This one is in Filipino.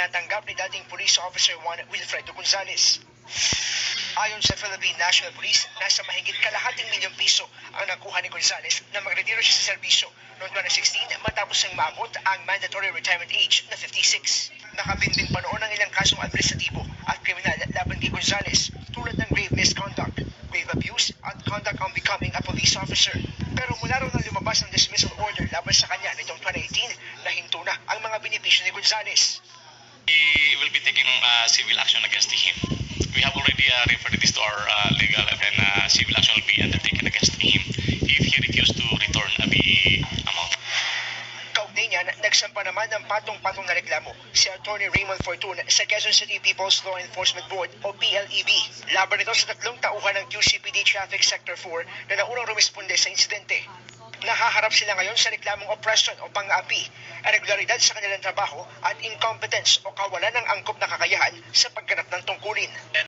tinatanggap ni dating Police Officer 1 Wilfredo Gonzales. Ayon sa Philippine National Police, nasa mahigit kalahating milyong piso ang nakuha ni Gonzales na magretiro siya sa serbisyo noong 2016 matapos nang maabot ang mandatory retirement age na 56. Nakabinbin pa noon ang ilang kasong administratibo at kriminal laban kay Gonzales tulad ng grave misconduct, grave abuse at conduct on becoming a police officer. Pero mula raw nang lumabas ang dismissal order laban sa kanya nitong 2018, nahinto na ang mga benepisyo ni Gonzales. We will be taking civil action against him. We have already referred this to our legal and civil action will be undertaken against him if he refused to return the amount. Kaugnay niyan, nagsampa naman ng patong-patong na reklamo si Attorney Raymond Fortun sa Quezon City People's Law Enforcement Board o PLEB. Laban nito sa 3 tauhan ng QCPD Traffic Sector 4 na naunang rumisponde sa insidente. Nahaharap sila ngayon sa reklamong oppression o pang-aapi, irregularidad sa kanilang trabaho at incompetence o kawalan ng angkop na kakayahan sa pagganap ng tungkulin.